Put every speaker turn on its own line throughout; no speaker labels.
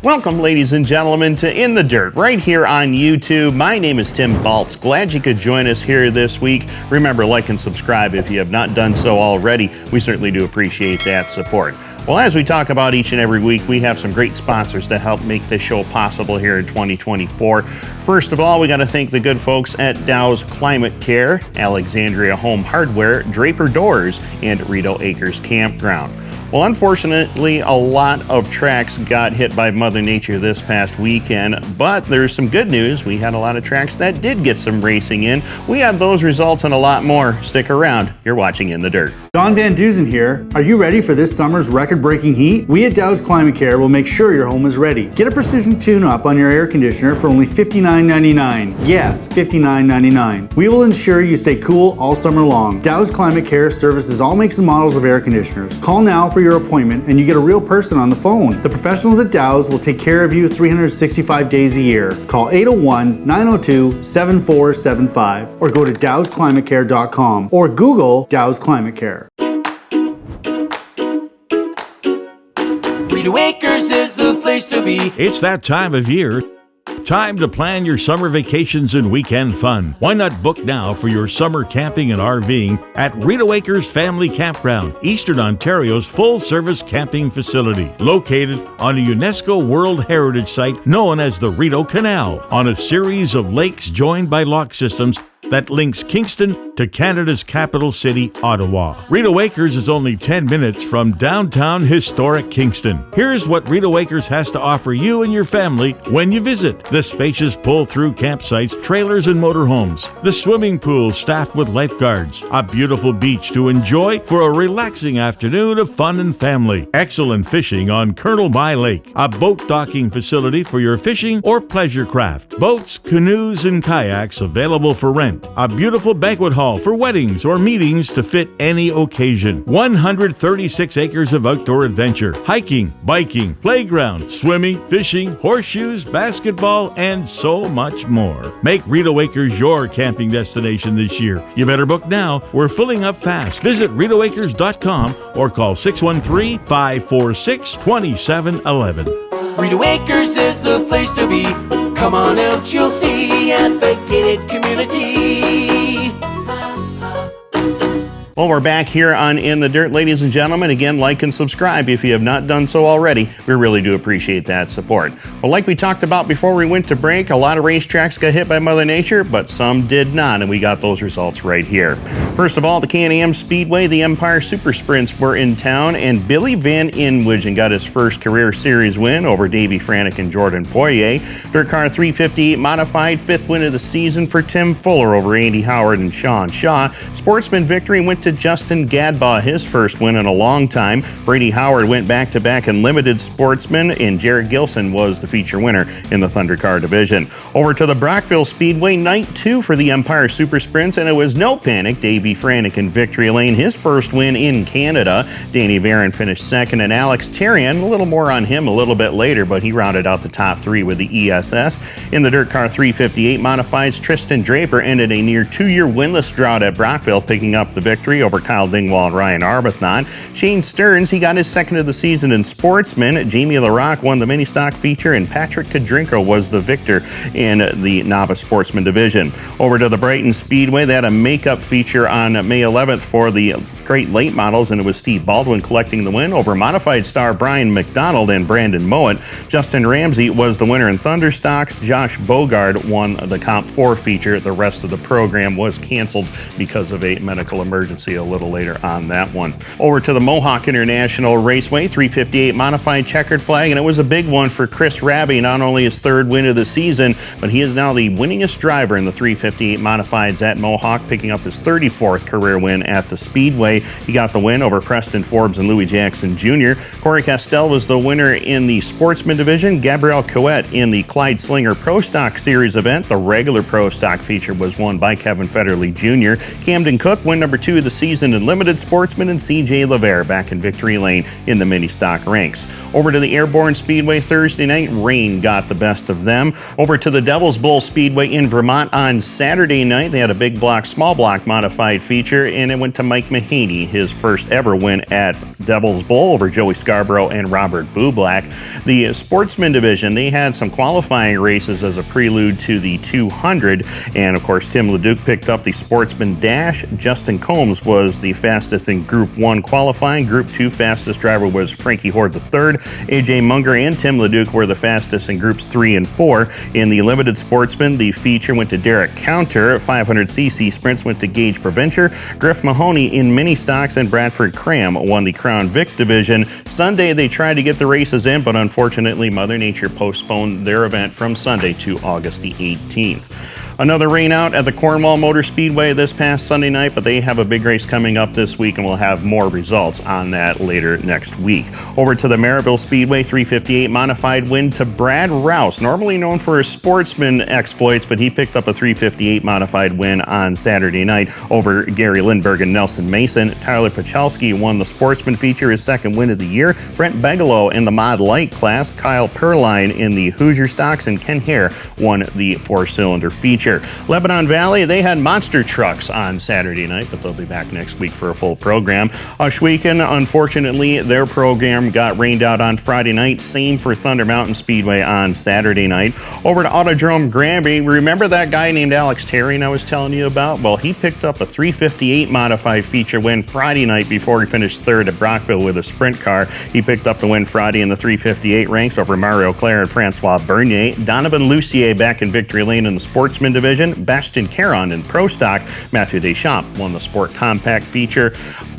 Welcome, ladies and gentlemen, to In the Dirt, right here on YouTube. My name is Tim Baltz. Glad you could join us here this week. Remember, like and subscribe if you have not done so already. We certainly do appreciate that support. Well, as we talk about each and every week, we have some great sponsors to help make this show possible here in 2024. First of all, we got to thank the good folks at Dow's Climate Care, Alexandria Home Hardware, Draper Doors, and Rito Acres Campground. Well, unfortunately, a lot of tracks got hit by Mother Nature this past weekend, but there's some good news. We had a lot of tracks that did get some racing in. We have those results and a lot more. Stick around. You're watching In the Dirt.
Don Van Duzen here. Are you ready for this summer's record-breaking heat? We at Dow's Climate Care will make sure your home is ready. Get a precision tune-up on your air conditioner for only $59.99. Yes, $59.99. We will ensure you stay cool all summer long. Dow's Climate Care services all makes and models of air conditioners. Call now for your appointment and you get a real person on the phone. The professionals at Dow's will take care of you 365 days a year. Call 801-902-7475 or go to dowsclimatecare.com or Google Dow's Climate Care.
Rito Acres is the place to be.
It's that time of year. Time to plan your summer vacations and weekend fun. Why not book now for your summer camping and RVing at Rito Acres Family Campground, Eastern Ontario's full-service camping facility, located on a UNESCO World Heritage Site known as the Rideau Canal, on a series of lakes joined by lock systems that links Kingston to Canada's capital city, Ottawa. Rito Acres is only 10 minutes from downtown historic Kingston. Here's what Rito Acres has to offer you and your family when you visit. The spacious pull-through campsites, trailers, and motorhomes. The swimming pool staffed with lifeguards. A beautiful beach to enjoy for a relaxing afternoon of fun and family. Excellent fishing on Colonel By Lake. A boat docking facility for your fishing or pleasure craft. Boats, canoes, and kayaks available for rent. A beautiful banquet hall for weddings or meetings to fit any occasion. 136 acres of outdoor adventure, hiking, biking, playground, swimming, fishing, horseshoes, basketball, and so much more. Make Rito Acres your camping destination this year. You better book now. We're filling up fast. Visit ritoacres.com or call 613-546-2711.
Rito Acres is the place to be. Come on out, you'll see a vacated community.
Well, we're back here on In the Dirt, ladies and gentlemen. Again, like and subscribe if you have not done so already. We really do appreciate that support. Well, like we talked about before we went to break, a lot of racetracks got hit by Mother Nature, but some did not, and we got those results right here. First of all, the Can-Am Speedway, the Empire Super Sprints were in town, and Billy Van Inwigen got his first career series win over Davey Franick and Jordan Poirier. Dirt Car 358 Modified, fifth win of the season for Tim Fuller over Andy Howard and Sean Shaw. Sportsman victory went to Justin Gadbaugh, his first win in a long time. Brady Howard went back-to-back in limited sportsman, and Jared Gilson was the feature winner in the Thunder Car division. Over to the Brockville Speedway, night two for the Empire Super Sprints, and it was no panic. Davey Franick in victory lane, his first win in Canada. Danny Varon finished second, and Alex Terrian, a little more on him a little bit later, but he rounded out the top three with the ESS. In the Dirt Car 358 Modifieds, Tristan Draper ended a near two-year winless drought at Brockville, picking up the victory over Kyle Dingwall and Ryan Arbuthnot. Shane Stearns, he got his second of the season in Sportsman. Jamie LaRocque won the mini stock feature, and Patrick Kadrinko was the victor in the novice sportsman division. Over to the Brighton Speedway, they had a makeup feature on May 11th for the Great Late Models, and it was Steve Baldwin collecting the win over modified star Brian McDonald and Brandon Mowat. Justin Ramsey was the winner in Thunder Stocks. Josh Bogard won the Comp 4 feature. The rest of the program was canceled because of a medical emergency a little later on that one. Over to the Mohawk International Raceway, 358 Modified Checkered Flag, and it was a big one for Chris Raby, not only his third win of the season, but he is now the winningest driver in the 358 Modifieds at Mohawk, picking up his 34th career win at the Speedway. He got the win over Preston Forbes and Louis Jackson Jr. Corey Castell was the winner in the Sportsman division. Gabrielle Coet in the Clyde Slinger Pro Stock Series event. The regular Pro Stock feature was won by Kevin Federley Jr. Camden Cook, win number 2 of the season in Limited Sportsman, and CJ LaVere back in victory lane in the mini stock ranks. Over to the Airborne Speedway Thursday night, rain got the best of them. Over to the Devil's Bowl Speedway in Vermont on Saturday night, they had a big block, small block modified feature, and it went to Mike Mahaney Blaney his first ever win at Devil's Bowl over Joey Scarborough and Robert Bublak. The Sportsman division, they had some qualifying races as a prelude to the 200, and of course Tim LeDuc picked up the Sportsman Dash. Justin Combs was the fastest in Group 1 qualifying. Group 2 fastest driver was Frankie Horde III. AJ Munger and Tim LeDuc were the fastest in Groups 3 and 4. In the Limited Sportsman, the feature went to Derek Counter. 500cc sprints went to Gage Provencher. Griff Mahoney in mini stocks and Bradford Cram won the Crown Vic division. Sunday they tried to get the races in, but unfortunately Mother Nature postponed their event from Sunday to August the 18th. Another rain out at the Cornwall Motor Speedway this past Sunday night, but they have a big race coming up this week, and we'll have more results on that later next week. Over to the Maryville Speedway, 358 modified win to Brad Rouse, normally known for his sportsman exploits, but he picked up a 358 modified win on Saturday night over Gary Lindbergh and Nelson Mason. Tyler Pachalski won the sportsman feature, his second win of the year. Brent Bigelow in the Mod Light class, Kyle Perline in the Hoosier Stocks, and Ken Hare won the four-cylinder feature. Lebanon Valley, they had monster trucks on Saturday night, but they'll be back next week for a full program. Ohsweken, unfortunately, their program got rained out on Friday night. Same for Thunder Mountain Speedway on Saturday night. Over to Autodrome Granby, remember that guy named Alex Terry I was telling you about? Well, he picked up a 358 modified feature win Friday night before he finished third at Brockville with a sprint car. He picked up the win Friday in the 358 ranks over Mario Claire and Francois Bernier. Donovan Lucier back in victory lane in the sportsman division. Bastion Caron in Pro Stock. Matthew Deschamps won the Sport Compact feature.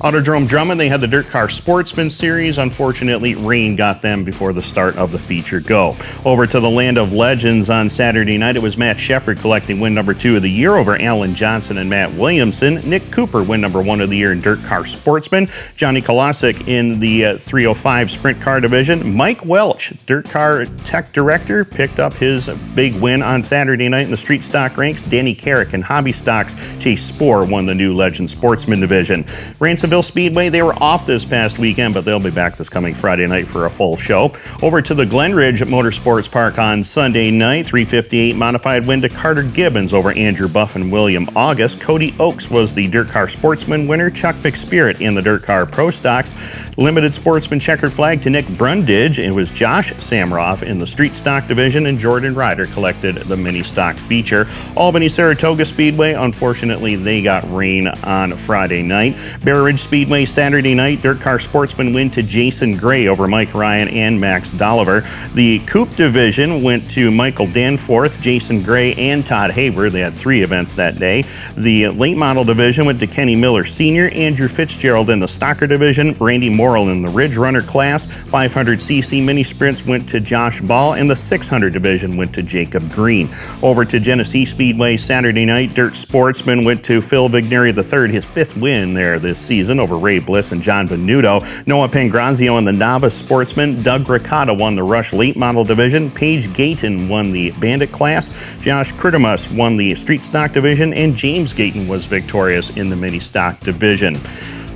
Autodrome Drummond, they had the Dirt Car Sportsman Series. Unfortunately, rain got them before the start of the feature go. Over to the Land of Legends on Saturday night, it was Matt Shepard collecting win number 2 of the year over Alan Johnson and Matt Williamson. Nick Cooper win number 1 of the year in Dirt Car Sportsman. Johnny Kolosik in the 305 Sprint Car division. Mike Welch, Dirt Car Tech Director, picked up his big win on Saturday night in the Street Stock ranks. Danny Carrick in Hobby Stocks. Chase Spoor won the new Legend Sportsman division. Ransomville Speedway, they were off this past weekend, but they'll be back this coming Friday night for a full show. Over to the Glenridge Motorsports Park on Sunday night, 358 modified win to Carter Gibbons over Andrew Buff and William August. Cody Oakes was the Dirt Car Sportsman winner. Chuck McSpirit in the Dirt Car Pro Stocks. Limited Sportsman checkered flag to Nick Brundage. It was Josh Samroff in the Street Stock division, and Jordan Ryder collected the Mini Stock feature. Albany Saratoga Speedway, unfortunately, they got rain on Friday night. Bear Ridge Speedway Saturday night, Dirt Car Sportsman win to Jason Gray over Mike Ryan and Max Dolliver. The Coupe division went to Michael Danforth, Jason Gray, and Todd Haber. They had 3 events that day. The late model division went to Kenny Miller Sr., Andrew Fitzgerald in the Stocker division, Randy Morrill in the Ridge Runner class. 500cc mini sprints went to Josh Ball, and the 600 division went to Jacob Green. Over to Genesee Speedway Saturday night, Dirt Sportsman went to Phil Vigneri III, his 5th win there this season over Ray Bliss and John Venuto. Noah Pangrazio in the Novice Sportsman. Doug Ricotta won the Rush Late Model division. Paige Gayton won the Bandit class. Josh Kurtimus won the Street Stock division, and James Gayton was victorious in the Mini Stock division.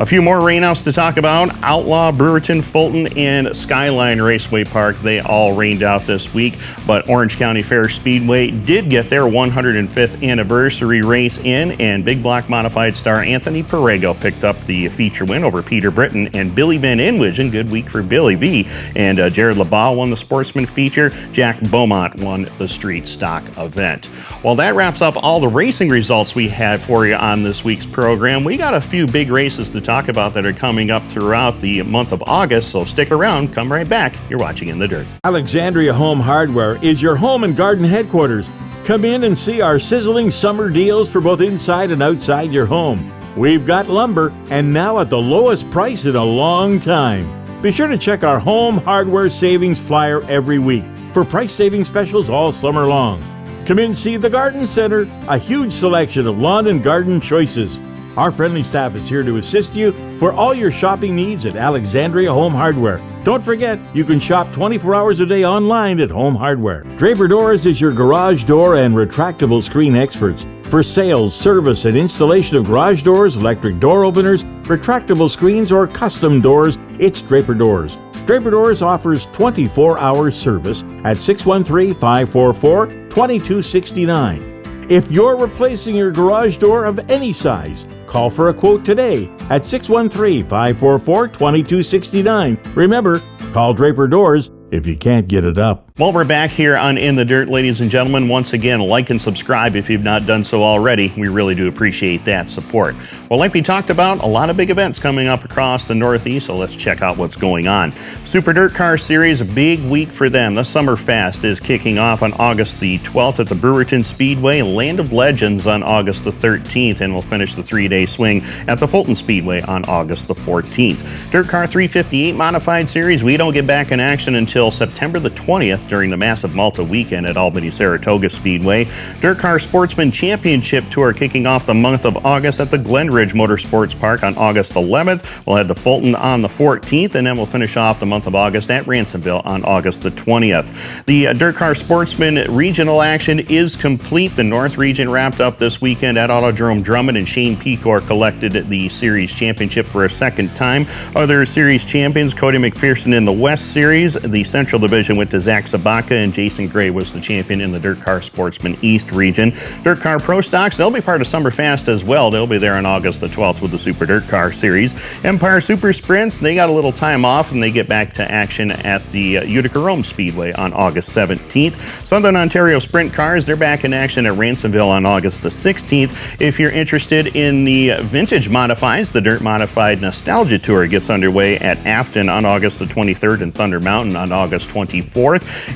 A few more rainouts to talk about. Outlaw, Brewerton, Fulton, and Skyline Raceway Park, they all rained out this week, but Orange County Fair Speedway did get their 105th anniversary race in, and Big Block Modified star Anthony Perego picked up the feature win over Peter Britton and Billy Van Inwigen. Good week for Billy V. And Jared LaBalle won the Sportsman feature. Jack Beaumont won the Street Stock event. Well, that wraps up all the racing results we had for you on this week's program. We got a few big races to talk about that are coming up throughout the month of August, so stick around. Come right back. You're watching In the Dirt.
Alexandria Home Hardware is your home and garden headquarters. Come in and see our sizzling summer deals for both inside and outside your home. We've got lumber, and now at the lowest price in a long time. Be sure to check our Home Hardware Savings Flyer every week for price saving specials all summer long. Come in and see the Garden Center, a huge selection of lawn and garden choices. Our friendly staff is here to assist you for all your shopping needs at Alexandria Home Hardware. Don't forget, you can shop 24 hours a day online at Home Hardware. Draper Doors is your garage door and retractable screen experts. For sales, service, and installation of garage doors, electric door openers, retractable screens, or custom doors, it's Draper Doors. Draper Doors offers 24-hour service at 613-544-2269. If you're replacing your garage door of any size, Call for a quote today at 613-544-2269. Remember, call Draper Doors if you can't get it up.
Well, we're back here on In the Dirt, ladies and gentlemen. Once again, like and subscribe if you've not done so already. We really do appreciate that support. Well, like we talked about, a lot of big events coming up across the Northeast, so let's check out what's going on. Super Dirt Car Series, a big week for them. The Summer Fast is kicking off on August the 12th at the Brewerton Speedway, Land of Legends on August the 13th, and we'll finish the three-day swing at the Fulton Speedway on August the 14th. Dirt Car 358 Modified Series, we don't get back in action until September the 20th during the Massive Malta weekend at Albany-Saratoga Speedway. Dirt Car Sportsman Championship Tour kicking off the month of August at the Glenridge Motorsports Park on August 11th. We'll head to Fulton on the 14th, and then we'll finish off the month of August at Ransomville on August the 20th. The Dirt Car Sportsman regional action is complete. The North region wrapped up this weekend at Autodrome Drummond, and Shane Pecor collected the series championship for a second time. Other series champions, Cody McPherson in the West Series. The Central Division went to Zach Sabaka, and Jason Gray was the champion in the Dirt Car Sportsman East region. Dirt Car Pro Stocks, they'll be part of Summerfast as well. They'll be there on August the 12th with the Super Dirt Car Series. Empire Super Sprints, they got a little time off, and they get back to action at the Utica Rome Speedway on August 17th. Southern Ontario Sprint Cars, they're back in action at Ransomville on August the 16th. If you're interested in the vintage modifieds, the Dirt Modified Nostalgia Tour gets underway at Afton on August the 23rd and Thunder Mountain on August 24th.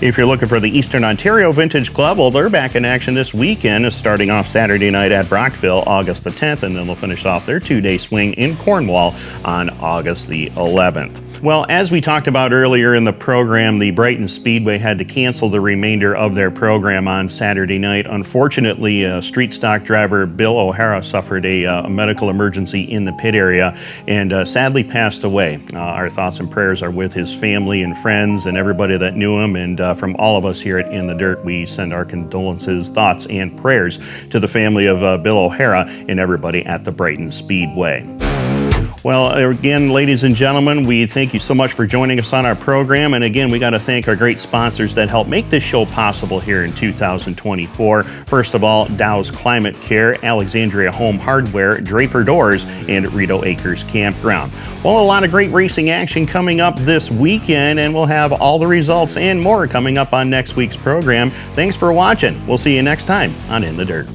If you're looking for the Eastern Ontario Vintage Club, well, they're back in action this weekend, starting off Saturday night at Brockville, August the 10th, and then they'll finish off their two-day swing in Cornwall on August the 11th. Well, as we talked about earlier in the program, the Brighton Speedway had to cancel the remainder of their program on Saturday night. Unfortunately, street stock driver Bill O'Hara suffered a medical emergency in the pit area and sadly passed away. Our thoughts and prayers are with his family and friends and everybody that knew him, and from all of us here at In the Dirt, we send our condolences, thoughts, and prayers to the family of Bill O'Hara and everybody at the Brighton Speedway. Well, again, ladies and gentlemen, we thank you so much for joining us on our program. And again, we got to thank our great sponsors that help make this show possible here in 2024. First of all, Dow's Climate Care, Alexandria Home Hardware, Draper Doors, and Rito Acres Campground. Well, a lot of great racing action coming up this weekend, and we'll have all the results and more coming up on next week's program. Thanks for watching. We'll see you next time on In the Dirt.